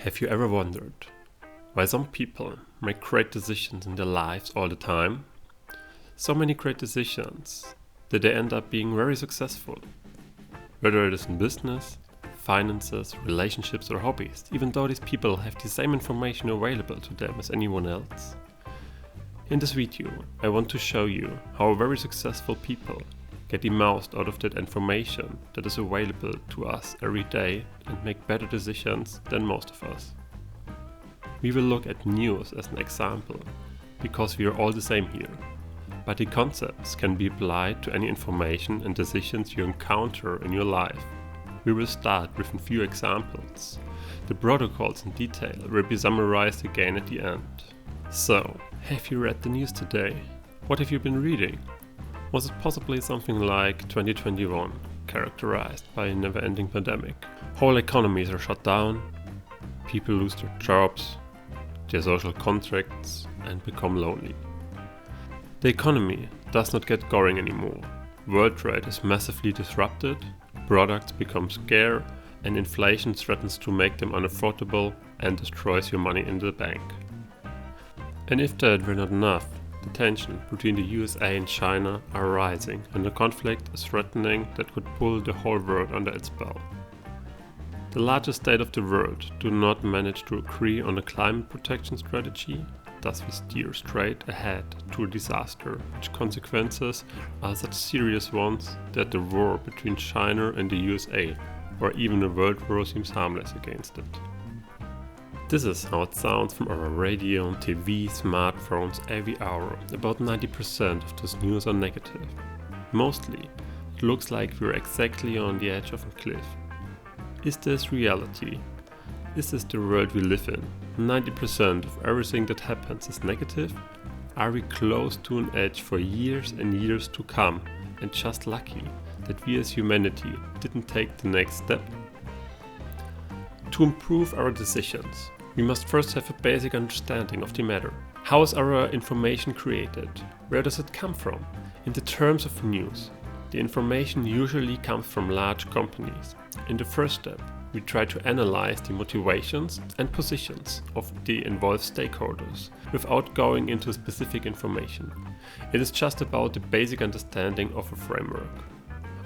Have you ever wondered why some people make great decisions in their lives all the time? So many great decisions that they end up being very successful. Whether it is in business, finances, relationships or hobbies, even though these people have the same information available to them as anyone else. In this video, I want to show you how very successful people get the most out of that information that is available to us every day and make better decisions than most of us. We will look at news as an example, because we are all the same here. But the concepts can be applied to any information and decisions you encounter in your life. We will start with a few examples. The protocols in detail will be summarized again at the end. So, have you read the news today? What have you been reading? Was it possibly something like 2021, characterized by a never-ending pandemic? Whole economies are shut down, people lose their jobs, their social contracts, and become lonely. The economy does not get going anymore. World trade is massively disrupted, products become scarce, and inflation threatens to make them unaffordable and destroys your money in the bank. And if that were not enough, the tension between the USA and China are rising, and the conflict is threatening that could pull the whole world under its spell. The largest state of the world do not manage to agree on a climate protection strategy, thus we steer straight ahead to a disaster, which consequences are such serious ones that the war between China and the USA, or even a world war, seems harmless against it. This is how it sounds from our radio, TV, smartphones every hour. About 90% of this news are negative. Mostly, it looks like we're exactly on the edge of a cliff. Is this reality? Is this the world we live in? 90% of everything that happens is negative? Are we close to an edge for years and years to come, and just lucky that we as humanity didn't take the next step? To improve our decisions, we must first have a basic understanding of the matter. How is our information created? Where does it come from? In the terms of news, the information usually comes from large companies. In the first step, we try to analyze the motivations and positions of the involved stakeholders without going into specific information. It is just about the basic understanding of a framework.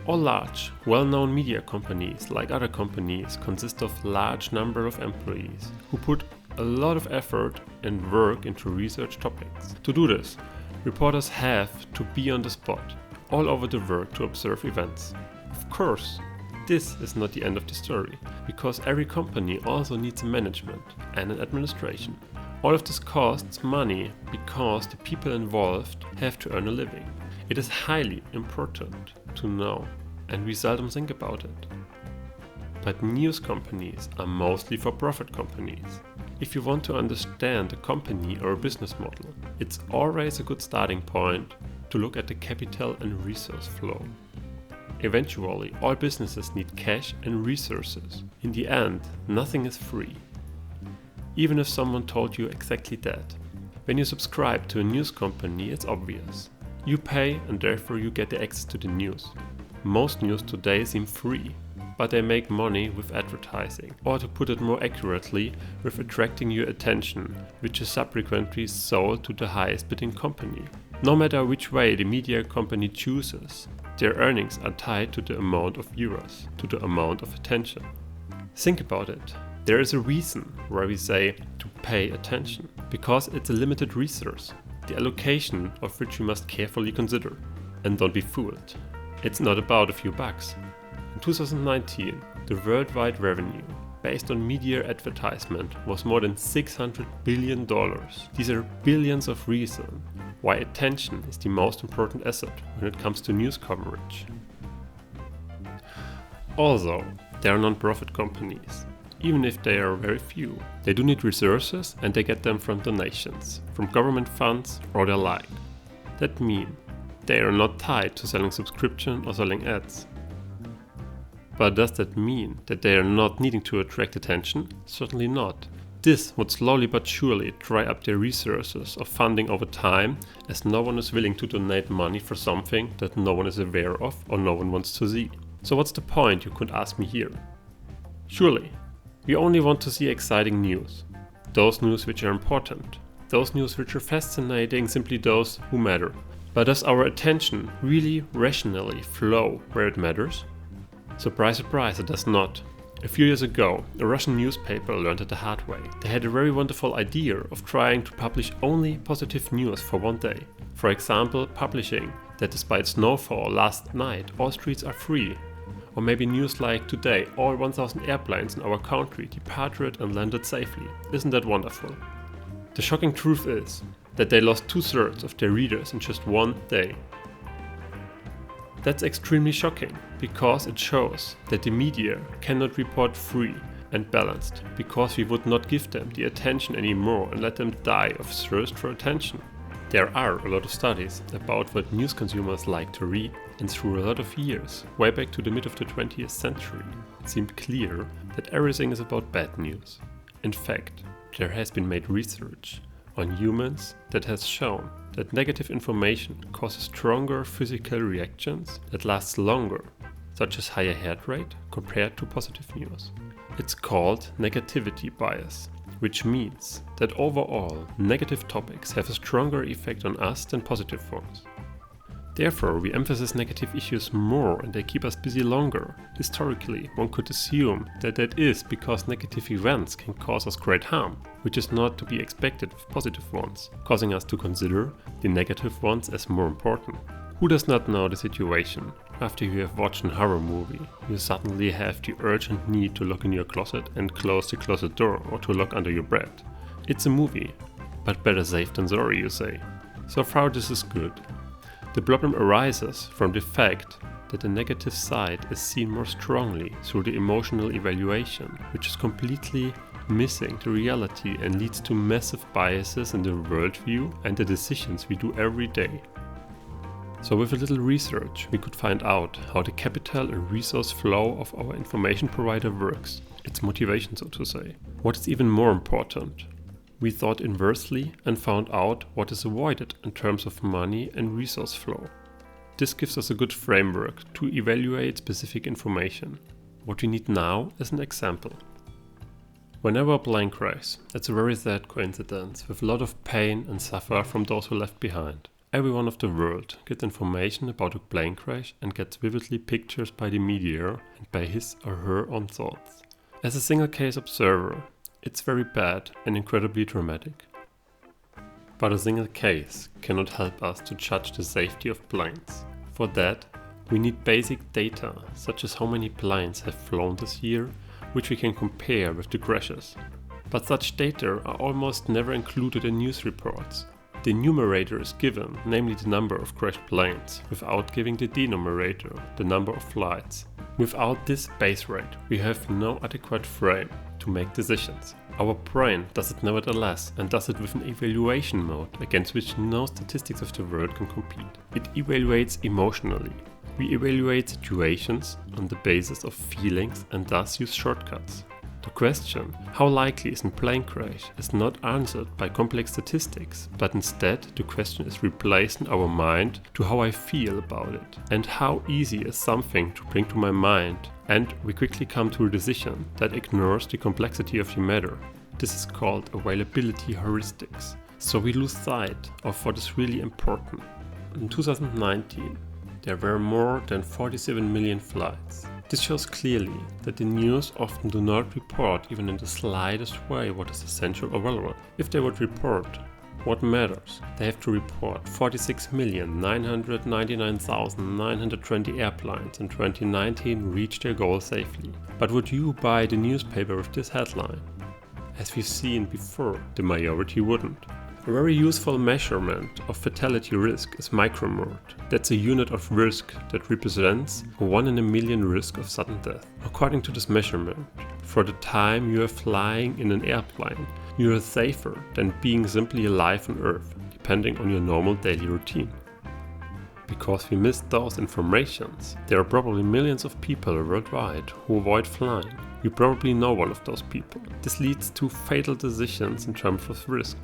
All large, well-known media companies, like other companies, consist of large number of employees who put a lot of effort and work into research topics. To do this, reporters have to be on the spot, all over the world to observe events. Of course, this is not the end of the story, because every company also needs a management and an administration. All of this costs money because the people involved have to earn a living. It is highly important to know, and we seldom think about it. But news companies are mostly for-profit companies. If you want to understand a company or a business model, it's always a good starting point to look at the capital and resource flow. Eventually, all businesses need cash and resources. In the end, nothing is free. Even if someone told you exactly that. When you subscribe to a news company, it's obvious. You pay and therefore you get the access to the news. Most news today seem free, but they make money with advertising, or to put it more accurately, with attracting your attention, which is subsequently sold to the highest bidding company. No matter which way the media company chooses, their earnings are tied to the amount of viewers, to the amount of attention. Think about it. There is a reason why we say to pay attention, because it's a limited resource, the allocation of which you must carefully consider. And don't be fooled. It's not about a few bucks. In 2019, the worldwide revenue based on media advertisement was more than $600 billion. These are billions of reasons why attention is the most important asset when it comes to news coverage. Also, they are non-profit companies. Even if they are very few, they do need resources and they get them from donations, from government funds or the like. That means they are not tied to selling subscription or selling ads. But does that mean that they are not needing to attract attention? Certainly not. This would slowly but surely dry up their resources of funding over time, as no one is willing to donate money for something that no one is aware of or no one wants to see. So what's the point, you could ask me here? Surely, We only want to see exciting news. Those news which are important. Those news which are fascinating, simply those who matter. But does our attention really rationally flow where it matters? Surprise, surprise, it does not. A few years ago, a Russian newspaper learned it the hard way. They had a very wonderful idea of trying to publish only positive news for one day. For example, publishing that despite snowfall last night, all streets are free. Or maybe news like today, all 1,000 airplanes in our country departed and landed safely. Isn't that wonderful? The shocking truth is that they lost 2/3 of their readers in just one day. That's extremely shocking, because it shows that the media cannot report free and balanced, because we would not give them the attention anymore and let them die of thirst for attention. There are a lot of studies about what news consumers like to read, and through a lot of years, way back to the mid of the 20th century, it seemed clear that everything is about bad news. In fact, there has been made research on humans that has shown that negative information causes stronger physical reactions that lasts longer, such as higher heart rate compared to positive news. It's called negativity bias, which means that overall negative topics have a stronger effect on us than positive ones. Therefore, we emphasize negative issues more and they keep us busy longer. Historically, one could assume that that is because negative events can cause us great harm, which is not to be expected with positive ones, causing us to consider the negative ones as more important. Who does not know the situation? After you have watched a horror movie, you suddenly have the urgent need to look in your closet and close the closet door or to look under your bed. It's a movie, but better safe than sorry, you say. So far this is good. The problem arises from the fact that the negative side is seen more strongly through the emotional evaluation, which is completely missing the reality and leads to massive biases in the worldview and the decisions we do every day. So with a little research, we could find out how the capital and resource flow of our information provider works, its motivation so to say. What is even more important? We thought inversely and found out what is avoided in terms of money and resource flow. This gives us a good framework to evaluate specific information. What we need now is an example. Whenever a plane crashes, it's a very sad coincidence with a lot of pain and suffer from those who left behind. Everyone of the world gets information about a plane crash and gets vividly pictures by the media and by his or her own thoughts. As a single case observer, it's very bad and incredibly dramatic. But a single case cannot help us to judge the safety of planes. For that, we need basic data, such as how many planes have flown this year, which we can compare with the crashes. But such data are almost never included in news reports. The numerator is given, namely the number of crashed planes, without giving the denominator, the number of flights. Without this base rate, we have no adequate frame to make decisions. Our brain does it nevertheless and does it with an evaluation mode against which no statistics of the world can compete. It evaluates emotionally. We evaluate situations on the basis of feelings and thus use shortcuts. The question, how likely is a plane crash, is not answered by complex statistics, but instead the question is replaced in our mind to how I feel about it and how easy is something to bring to my mind, and we quickly come to a decision that ignores the complexity of the matter. This is called availability heuristics. So we lose sight of what is really important. In 2019, there were more than 47 million flights. This shows clearly that the news often do not report even in the slightest way what is essential or relevant. If they would report what matters, they have to report 46,999,920 airplanes in 2019 reached their goal safely. But would you buy the newspaper with this headline? As we've seen before, the majority wouldn't. A very useful measurement of fatality risk is micromort. That's a unit of risk that represents a 1 in a million risk of sudden death. According to this measurement, for the time you are flying in an airplane, you are safer than being simply alive on Earth, depending on your normal daily routine. Because we missed those informations, there are probably millions of people worldwide who avoid flying. You probably know one of those people. This leads to fatal decisions in terms of risk.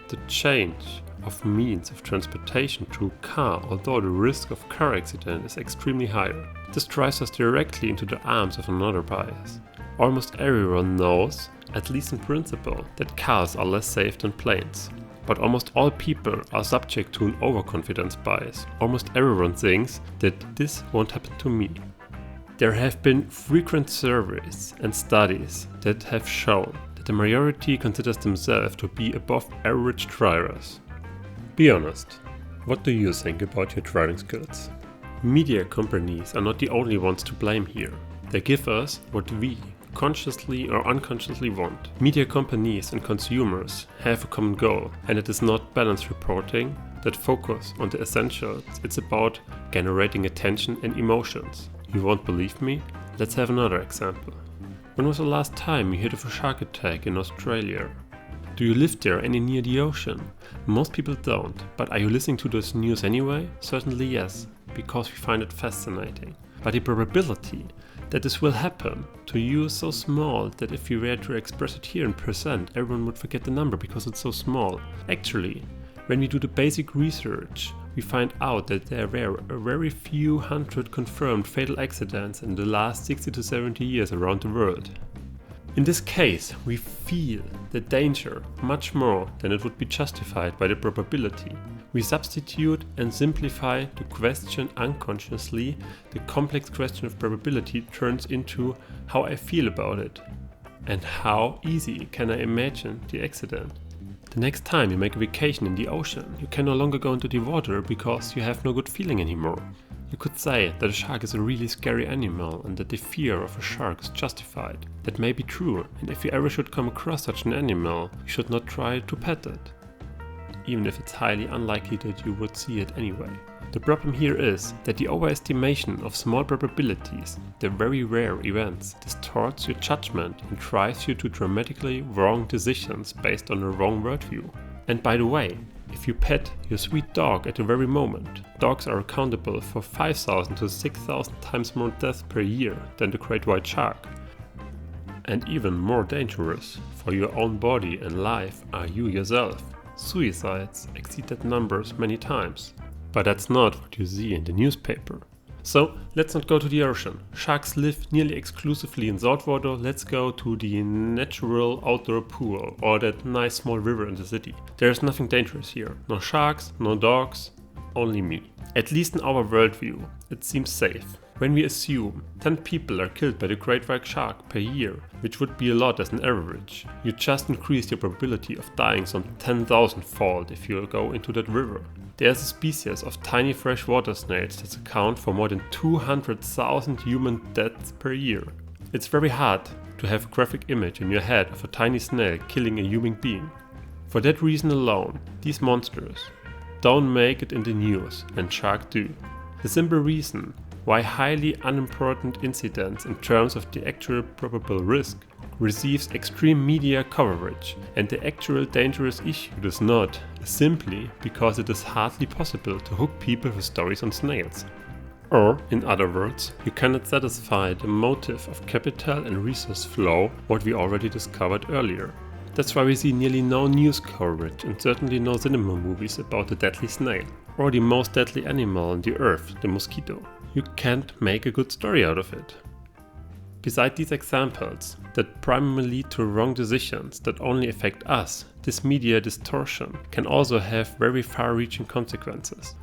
The change of means of transportation to a car, although the risk of car accident is extremely higher. This drives us directly into the arms of another bias. Almost everyone knows, at least in principle, that cars are less safe than planes. But almost all people are subject to an overconfidence bias. Almost everyone thinks that this won't happen to me. There have been frequent surveys and studies that have shown that the majority considers themselves to be above average drivers. Be honest, what do you think about your driving skills? Media companies are not the only ones to blame here. They give us what we consciously or unconsciously want. Media companies and consumers have a common goal, and it is not balanced reporting that focus on the essentials. It's about generating attention and emotions. You won't believe me? Let's have another example. When was the last time you heard of a shark attack in Australia? Do you live there any near the ocean? Most people don't, but are you listening to this news anyway? Certainly yes, because we find it fascinating. But the probability that this will happen to you is so small that if you were to express it here in percent, everyone would forget the number because it's so small. Actually, when we do the basic research, we find out that there were a very few hundred confirmed fatal accidents in the last 60 to 70 years around the world. In this case, we feel the danger much more than it would be justified by the probability. We substitute and simplify the question unconsciously. The complex question of probability turns into how I feel about it and how easy can I imagine the accident. The next time you make a vacation in the ocean, you can no longer go into the water because you have no good feeling anymore. You could say that a shark is a really scary animal and that the fear of a shark is justified. That may be true, and if you ever should come across such an animal, you should not try to pet it, even if it's highly unlikely that you would see it anyway. The problem here is that the overestimation of small probabilities, the very rare events, distorts your judgment and drives you to dramatically wrong decisions based on a wrong worldview. And by the way, if you pet your sweet dog at the very moment, dogs are accountable for 5,000 to 6,000 times more deaths per year than the great white shark. And even more dangerous for your own body and life are you yourself. Suicides exceed that numbers many times. But that's not what you see in the newspaper. So let's not go to the ocean. Sharks live nearly exclusively in saltwater. Let's go to the natural outdoor pool or that nice small river in the city. There's nothing dangerous here. No sharks, no dogs, only me. At least in our worldview, it seems safe. When we assume 10 people are killed by the great white shark per year, which would be a lot as an average, you just increase your probability of dying some 10,000-fold if you go into that river. There's a species of tiny freshwater snails that account for more than 200,000 human deaths per year. It's very hard to have a graphic image in your head of a tiny snail killing a human being. For that reason alone, these monsters don't make it in the news, and sharks do. The simple reason why highly unimportant incidents in terms of the actual probable risk receives extreme media coverage and the actual dangerous issue does not, simply because it is hardly possible to hook people with stories on snails. Or, in other words, you cannot satisfy the motive of capital and resource flow, what we already discovered earlier. That's why we see nearly no news coverage and certainly no cinema movies about the deadly snail, or the most deadly animal on the earth, the mosquito. You can't make a good story out of it. Beside these examples that primarily lead to wrong decisions that only affect us, this media distortion can also have very far-reaching consequences.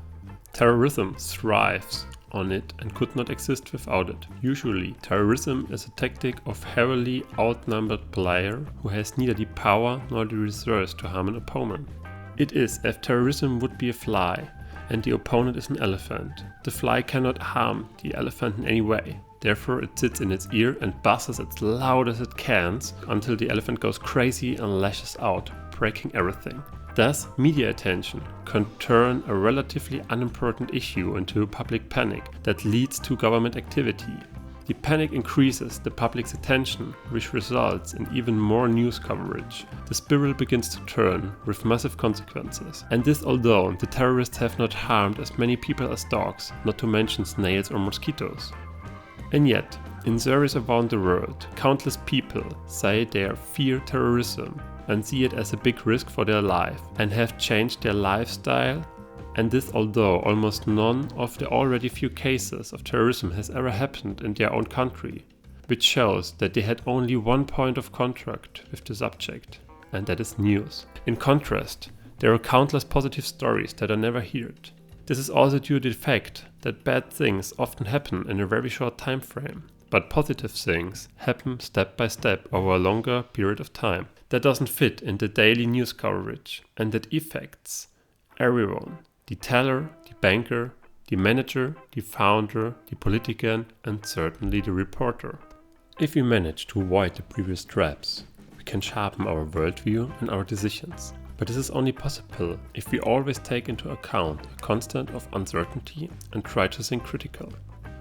Terrorism thrives on it and could not exist without it. Usually, terrorism is a tactic of heavily outnumbered player who has neither the power nor the resource to harm an opponent. It is as if terrorism would be a fly and the opponent is an elephant. The fly cannot harm the elephant in any way. Therefore, it sits in its ear and buzzes as loud as it can until the elephant goes crazy and lashes out, breaking everything. Thus, media attention can turn a relatively unimportant issue into a public panic that leads to government activity. The panic increases the public's attention, which results in even more news coverage. The spiral begins to turn, with massive consequences. And this although the terrorists have not harmed as many people as dogs, not to mention snails or mosquitoes. And yet, in surveys around the world, countless people say they fear terrorism and see it as a big risk for their life and have changed their lifestyle. And this although almost none of the already few cases of terrorism has ever happened in their own country. which shows that they had only one point of contact with the subject, and that is news. In contrast, there are countless positive stories that are never heard. This is also due to the fact that bad things often happen in a very short time frame, but positive things happen step by step over a longer period of time. That doesn't fit in the daily news coverage, and that affects everyone: the teller, the banker, the manager, the founder, the politician, and certainly the reporter. If we manage to avoid the previous traps, we can sharpen our worldview and our decisions. But this is only possible if we always take into account a constant of uncertainty and try to think critical.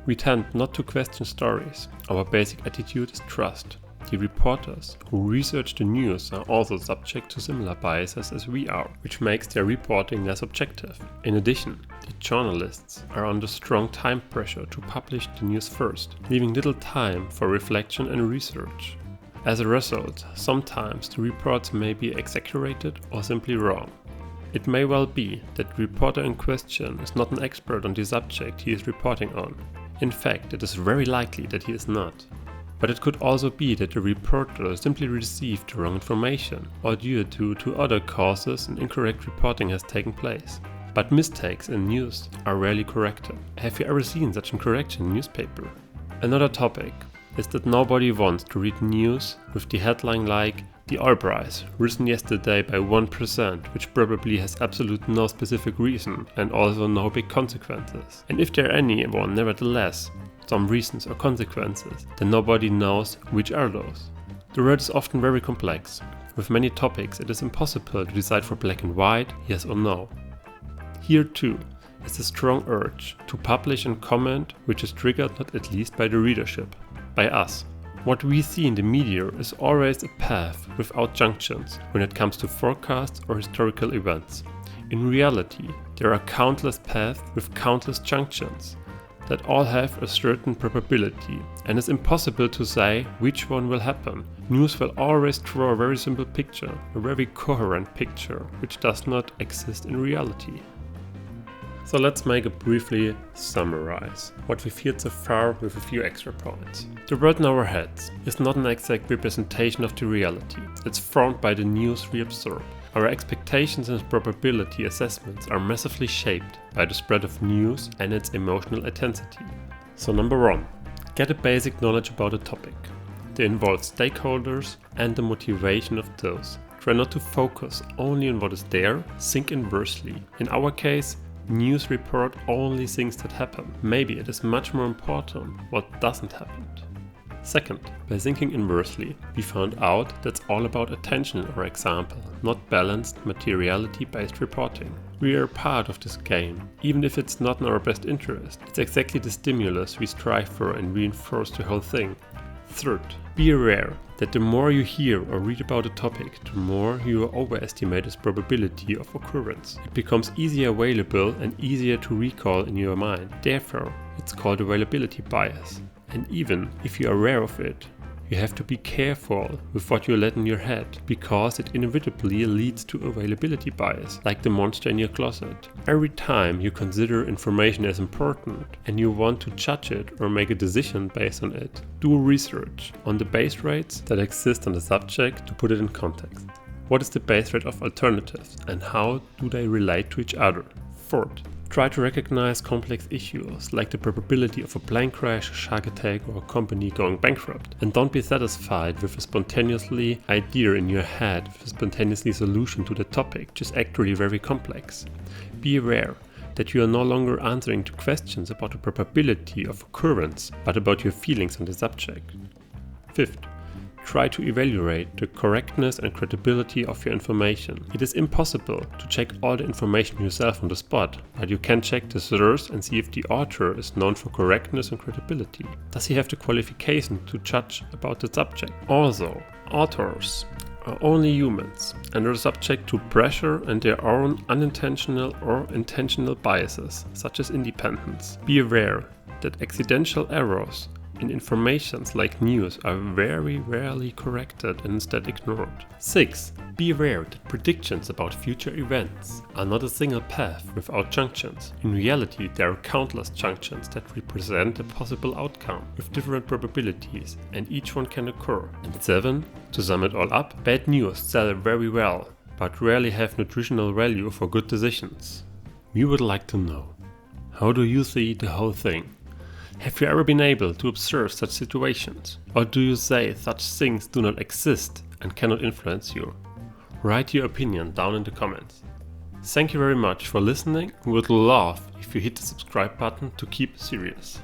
We tend not to question stories. Our basic attitude is trust. The reporters who research the news are also subject to similar biases as we are, which makes their reporting less objective. In addition, the journalists are under strong time pressure to publish the news first, leaving little time for reflection and research. As a result, sometimes the reports may be exaggerated or simply wrong. It may well be that the reporter in question is not an expert on the subject he is reporting on. In fact, it is very likely that he is not. But it could also be that the reporter simply received the wrong information, or due to other causes an incorrect reporting has taken place. But mistakes in news are rarely corrected. Have you ever seen such a correction in newspaper? Another topic is that nobody wants to read news with the headline like "The oil price risen yesterday by 1%, which probably has absolutely no specific reason and also no big consequences." And if there are any one, nevertheless, some reasons or consequences, then nobody knows which are those. The world is often very complex. With many topics, it is impossible to decide for black and white, yes or no. Here too is a strong urge to publish and comment, which is triggered not at least by the readership, by us. What we see in the media is always a path without junctions when it comes to forecasts or historical events. In reality, there are countless paths with countless junctions that all have a certain probability, and it's impossible to say which one will happen. News will always draw a very simple picture, a very coherent picture, which does not exist in reality. So let's make a briefly summarize what we've heard so far with a few extra points. The world in our heads is not an exact representation of the reality. It's formed by the news we absorb. Our expectations and probability assessments are massively shaped by the spread of news and its emotional intensity. So number 1, get a basic knowledge about a topic. They involve stakeholders and the motivation of those. Try not to focus only on what is there, think inversely. In our case, news report only things that happen. Maybe it is much more important what doesn't happen. Second, by thinking inversely, we found out that's all about attention or example, not balanced materiality-based reporting. We are part of this game, even if it's not in our best interest. It's exactly the stimulus we strive for and reinforce the whole thing. Third, be aware that the more you hear or read about a topic, the more you overestimate its probability of occurrence. It becomes easier available and easier to recall in your mind. Therefore, it's called availability bias. And even if you are aware of it, you have to be careful with what you let in your head, because it inevitably leads to availability bias, like the monster in your closet. Every time you consider information as important and you want to judge it or make a decision based on it, do research on the base rates that exist on the subject to put it in context. What is the base rate of alternatives and how do they relate to each other? Fourth, try to recognize complex issues like the probability of a plane crash, a shark attack, or a company going bankrupt. And don't be satisfied with a spontaneously idea in your head, with a spontaneously solution to the topic, which is actually very complex. Be aware that you are no longer answering to questions about the probability of occurrence, but about your feelings on the subject. Fifth, try to evaluate the correctness and credibility of your information. It is impossible to check all the information yourself on the spot, but you can check the source and see if the author is known for correctness and credibility. Does he have the qualification to judge about the subject? Also, authors are only humans and are subject to pressure and their own unintentional or intentional biases, such as independence. Be aware that accidental errors and informations like news are very rarely corrected and instead ignored. 6. Be aware that predictions about future events are not a single path without junctions. In reality, there are countless junctions that represent a possible outcome with different probabilities, and each one can occur. And 7. To sum it all up, bad news sell very well, but rarely have nutritional value for good decisions. We would like to know, how do you see the whole thing? Have you ever been able to observe such situations? Or do you say such things do not exist and cannot influence you? Write your opinion down in the comments. Thank you very much for listening. We would love if you hit the subscribe button to keep serious.